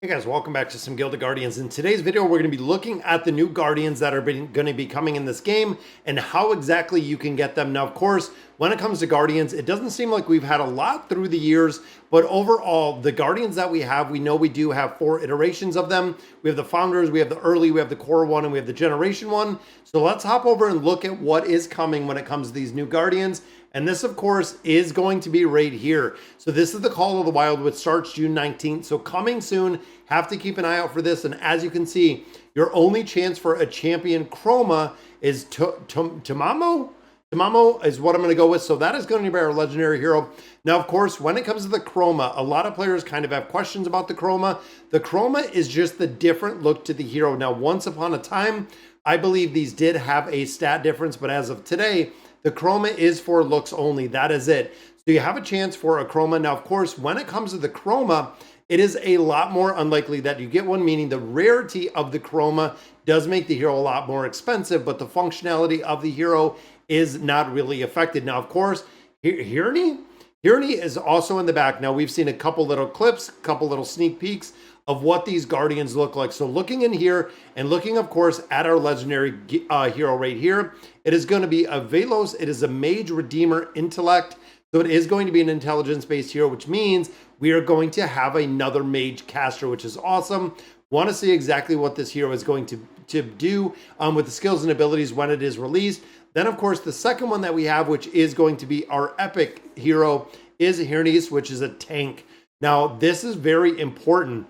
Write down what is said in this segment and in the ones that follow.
Hey guys, welcome back to some Gilded Guardians. In today's video, we're going to be looking at the new Guardians that are going to be coming in this game and how exactly you can get them. Now, of course, when it comes to Guardians, it doesn't seem like we've had a lot through the years, but overall, the Guardians that we have, we know we do have 4 iterations of them. We have the Founders, we have the Early, we have the Core one, and we have the Generation one. So let's hop over and look at what is coming when it comes to these new Guardians. And this, of course, is going to be right here. So this is the Call of the Wild, which starts June 19th. So coming soon, have to keep an eye out for this. And as you can see, your only chance for a champion chroma is Tamamo. Tamamo is what I'm going to go with. So that is going to be our legendary hero. Now, of course, when it comes to the chroma, a lot of players kind of have questions about the chroma. The chroma is just the different look to the hero. Now, once upon a time, I believe these did have a stat difference, but as of today, the chroma is for looks only. That is it. So you have a chance for a chroma. Now, of course, when it comes to the chroma, it is a lot more unlikely that you get one, meaning the rarity of the chroma does make the hero a lot more expensive, but the functionality of the hero is not really affected. Now, of course, Herne is also in the back. Now, we've seen a couple little clips, a couple little sneak peeks of what these Guardians look like. So looking in here and looking, of course, at our legendary hero right here, it is going to be a Velos. It is a Mage Redeemer Intellect. So it is going to be an intelligence-based hero, which means we are going to have another Mage Caster, which is awesome. Want to see exactly what this hero is going to do with the skills and abilities when it is released. Then, of course, the second one that we have, which is going to be our epic hero, is Herne, which is a tank. Now, this is very important.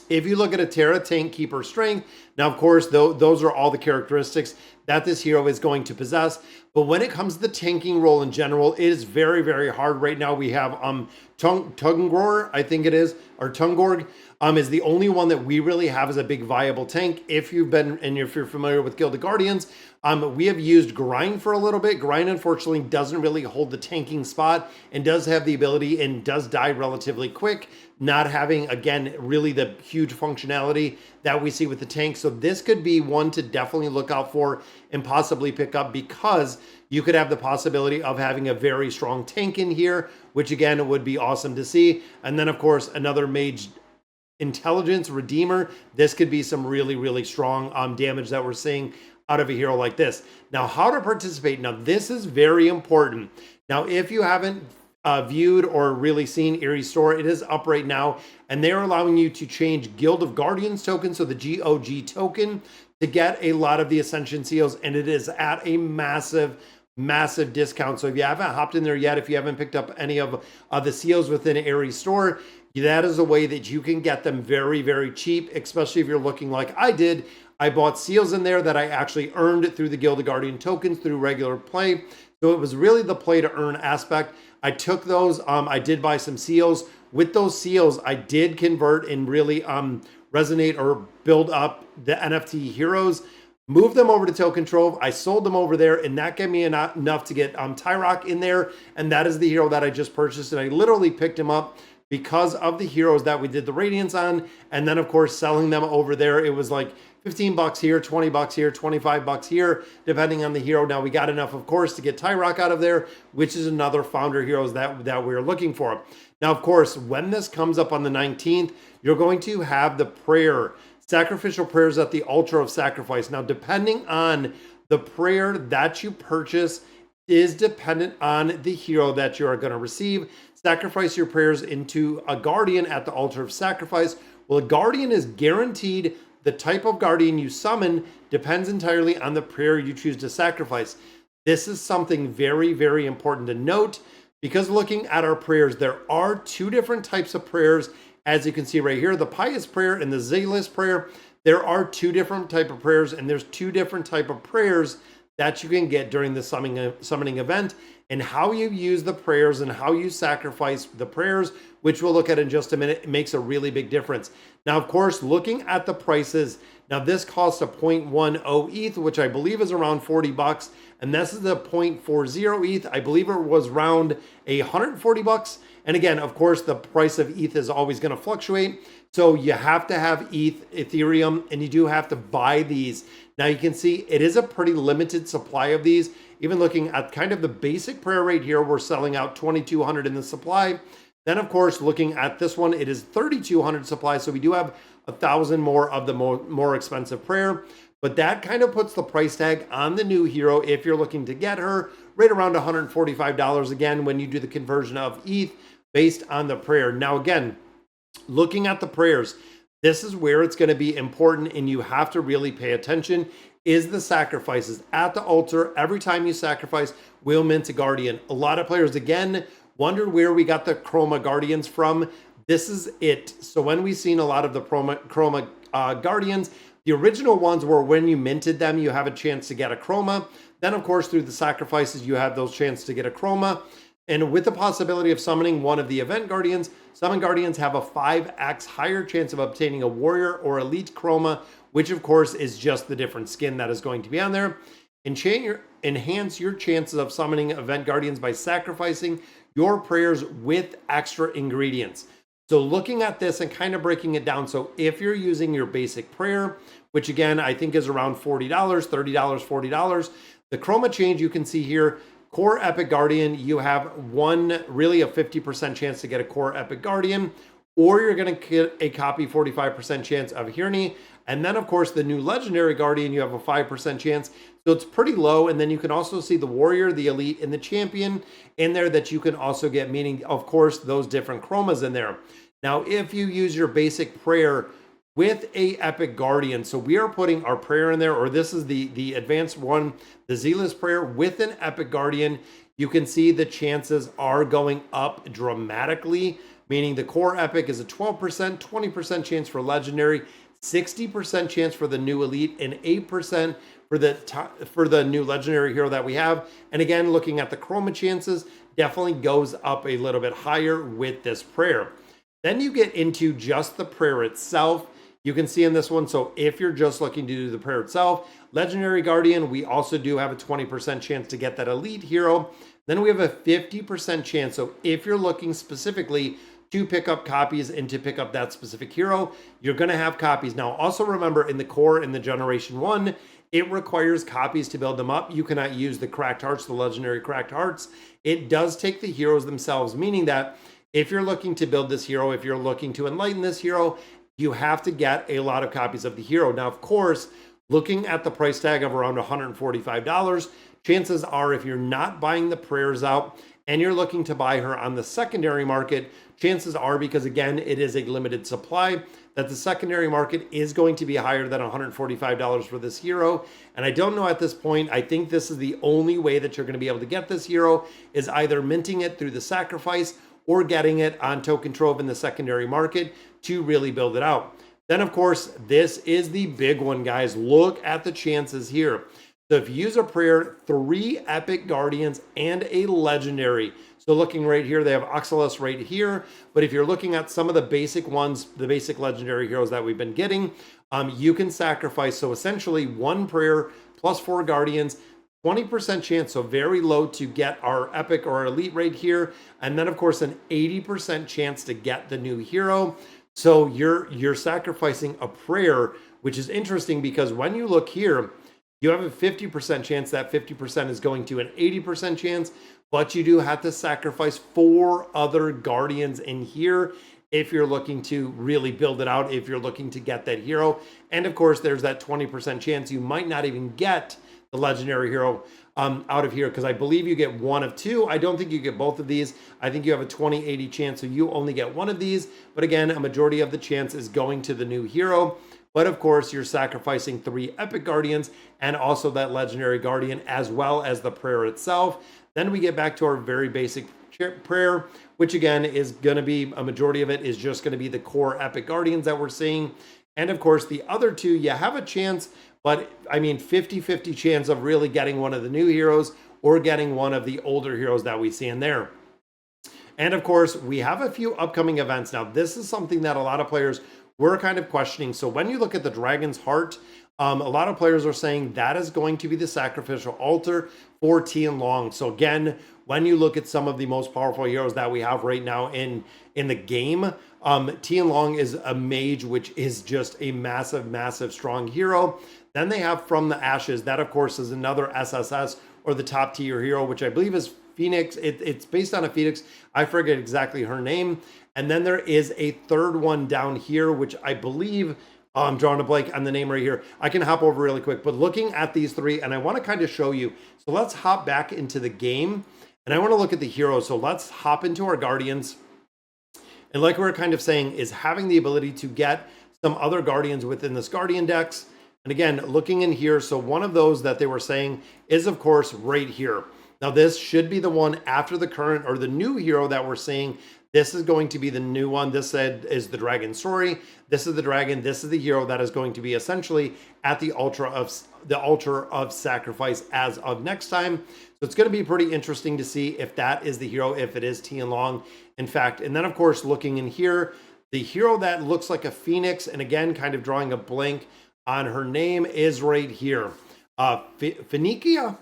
If you look at a Terra Tank Keeper Strength, now, of course, those are all the characteristics that this hero is going to possess. But when it comes to the tanking role in general, it is very, very hard. Right now, we have Tungor, I think it is, or Tungorg, is the only one that we really have as a big viable tank. If you've been, and if you're familiar with Gilded Guardians, we have used Grind for a little bit. Grind, unfortunately, doesn't really hold the tanking spot and does have the ability and does die relatively quick, not having, again, really the huge functionality that we see with the tank. So this could be one to definitely look out for and possibly pick up, because you could have the possibility of having a very strong tank in here, which again would be awesome to see. And then, of course, another Mage Intelligence Redeemer. This could be some really, really strong damage that we're seeing out of a hero like this. Now, how to participate. Now, this is very important. Now, if you haven't viewed or really seen Erie's store, it is up right now, and they're allowing you to change Guild of Guardians token, so the GOG token, to get a lot of the Ascension seals, and it is at a massive discount. So if you haven't hopped in there yet, if you haven't picked up any of the seals within Erie's store, that is a way that you can get them very, very cheap, especially if you're looking like I did. I bought seals in there that I actually earned through the Guild of Guardian tokens through regular play. So it was really the play to earn aspect. I took those. I did buy some seals. With those seals, I did convert and really resonate or build up the NFT heroes. Moved them over to Token Trove. I sold them over there, and that gave me enough to get Tyrock in there. And that is the hero that I just purchased. And I literally picked him up because of the heroes that we did the Radiance on. And then, of course, selling them over there, it was like 15 bucks here, 20 bucks here, 25 bucks here, depending on the hero. Now, we got enough, of course, to get Tyrock out of there, which is another founder heroes that we're looking for. Now, of course, when this comes up on the 19th, you're going to have the prayer, sacrificial prayers at the altar of sacrifice. Now, depending on the prayer that you purchase is dependent on the hero that you are going to receive. Sacrifice your prayers into a Guardian at the altar of sacrifice. Well, a Guardian is guaranteed. The type of Guardian you summon depends entirely on the prayer you choose to sacrifice. This is something very, very important to note, because looking at our prayers, there are 2 different types of prayers. As you can see right here, the pious prayer and the zealous prayer. There are 2 different type of prayers, and there's 2 different type of prayers that you can get during the summoning event. And how you use the prayers and how you sacrifice the prayers, which we'll look at in just a minute, it makes a really big difference. Now, of course, looking at the prices, now this costs a 0.10 ETH, which I believe is around 40 bucks. And this is the 0.40 ETH. I believe it was around 140 bucks. And again, of course, the price of ETH is always going to fluctuate. So you have to have Ethereum, and you do have to buy these. Now you can see it is a pretty limited supply of these. Even looking at kind of the basic prayer right here, we're selling out 2,200 in the supply. Then, of course, looking at this one, it is 3,200 supply. So we do have 1,000 more of the more expensive prayer. But that kind of puts the price tag on the new hero if you're looking to get her right around $145 again when you do the conversion of ETH based on the prayer. Now, again, looking at the prayers, this is where it's going to be important and you have to really pay attention is the sacrifices at the altar. Every time you sacrifice, will mint a guardian. A lot of players, again, wondered where we got the Chroma Guardians from. This is it. So when we've seen a lot of the Chroma Guardians, the original ones were when you minted them, you have a chance to get a Chroma. Then, of course, through the sacrifices, you have those chances to get a Chroma. And with the possibility of summoning one of the event guardians, summon guardians have a 5x higher chance of obtaining a warrior or elite Chroma, which of course is just the different skin that is going to be on there. Enhance your chances of summoning event guardians by sacrificing your prayers with extra ingredients. So looking at this and kind of breaking it down. So if you're using your basic prayer, which again, I think is around $40, $30, $40, the Chroma change you can see here, Core Epic Guardian, you have really a 50% chance to get a Core Epic Guardian, or you're going to get a copy 45% chance of Herne. And then, of course, the new Legendary Guardian, you have a 5% chance. So it's pretty low. And then you can also see the Warrior, the Elite, and the Champion in there that you can also get, meaning, of course, those different chromas in there. Now, if you use your basic prayer with a Epic Guardian, so we are putting our prayer in there, or this is the advanced one, the Zealous Prayer with an Epic Guardian, you can see the chances are going up dramatically, meaning the core Epic is a 12%, 20% chance for Legendary, 60% chance for the new Elite, and 8% for the new Legendary hero that we have. And again, looking at the Chroma chances, definitely goes up a little bit higher with this prayer. Then you get into just the prayer itself. You can see in this one, so if you're just looking to do the prayer itself, Legendary Guardian, we also do have a 20% chance to get that Elite hero. Then we have a 50% chance, so if you're looking specifically to pick up copies and to pick up that specific hero, you're going to have copies. Now, also remember in the core, in the Generation 1, it requires copies to build them up. You cannot use the Cracked Hearts, the Legendary Cracked Hearts. It does take the heroes themselves, meaning that if you're looking to build this hero, if you're looking to enlighten this hero, you have to get a lot of copies of the hero. Now, of course, looking at the price tag of around $145, chances are if you're not buying the prayers out and you're looking to buy her on the secondary market, chances are, because again, it is a limited supply, that the secondary market is going to be higher than $145 for this hero. And I don't know at this point, I think this is the only way that you're going to be able to get this hero is either minting it through the sacrifice or getting it on Token Trove in the secondary market to really build it out. Then, of course, this is the big one, guys. Look at the chances here. So if you use a prayer, 3 Epic Guardians and a Legendary. So looking right here, they have Oxalis right here. But if you're looking at some of the basic ones, the basic Legendary heroes that we've been getting, you can sacrifice. So essentially 1 prayer plus 4 Guardians, 20% chance, so very low to get our Epic or Elite right here. And then, of course, an 80% chance to get the new hero. So you're sacrificing a prayer, which is interesting because when you look here, you have a 50% chance. That 50% is going to an 80% chance, but you do have to sacrifice 4 other Guardians in here if you're looking to really build it out, if you're looking to get that hero. And of course, there's that 20% chance you might not even get the Legendary hero out of here, because I believe you get 1 of 2. I don't think you get both of these. I think you have a 20-80 chance, so you only get 1 of these. But again, a majority of the chance is going to the new hero. But of course, you're sacrificing 3 Epic Guardians and also that Legendary Guardian, as well as the prayer itself. Then we get back to our very basic prayer, which again is going to be, a majority of it is just going to be the core Epic Guardians that we're seeing. And of course, the other 2, you have a chance, but I mean 50-50 chance of really getting one of the new heroes or getting one of the older heroes that we see in there. And of course, we have a few upcoming events. Now, this is something that a lot of players were kind of questioning. So when you look at the Dragon's Heart, a lot of players are saying that is going to be the sacrificial altar for Tianlong. So again, when you look at some of the most powerful heroes that we have right now in the game, Tianlong is a mage, which is just a massive, massive strong hero. Then they have From the Ashes. That, of course, is another SSS or the top tier hero, which I believe is Phoenix. It's based on a Phoenix. I forget exactly her name. And then there is a third one down here, which I believe, I'm drawing a blank on the name right here. I can hop over really quick, but looking at these three, and I want to kind of show you. So let's hop back into the game, and I want to look at the heroes. So let's hop into our Guardians. And like we were kind of saying, is having the ability to get some other Guardians within this Guardian decks. And again, looking in here, so one of those that they were saying is, of course, right here. Now, this should be the one after the current or the new hero that we're seeing. This is going to be the new one. This is the Dragon Story. This is the dragon. This is the hero that is going to be essentially at the altar of sacrifice as of next time. So it's going to be pretty interesting to see if that is the hero, if it is Tianlong, in fact. And then, of course, looking in here, the hero that looks like a phoenix, and again, kind of drawing a blank on her name, is right here. Phoenicia?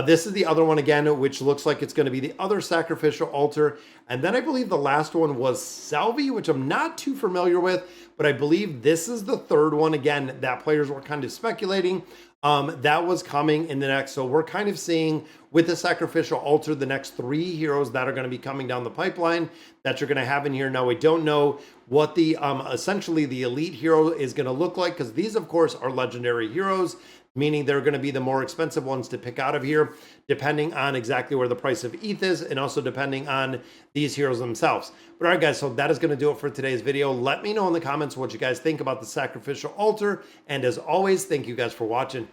This is the other one again, which looks like it's going to be the other sacrificial altar. And then I believe the last one was Salvi, which I'm not too familiar with, but I believe this is the third one again that players were kind of speculating that was coming in the next. So we're kind of seeing with the sacrificial altar the next three heroes that are going to be coming down the pipeline that you're going to have in here. Now, we don't know what the essentially the elite hero is going to look like, because these, of course, are legendary heroes, meaning they're going to be the more expensive ones to pick out of here, depending on exactly where the price of ETH is, and also depending on these heroes themselves. But all right, guys, so that is going to do it for today's video. Let me know in the comments what you guys think about the sacrificial altar. And as always, thank you guys for watching.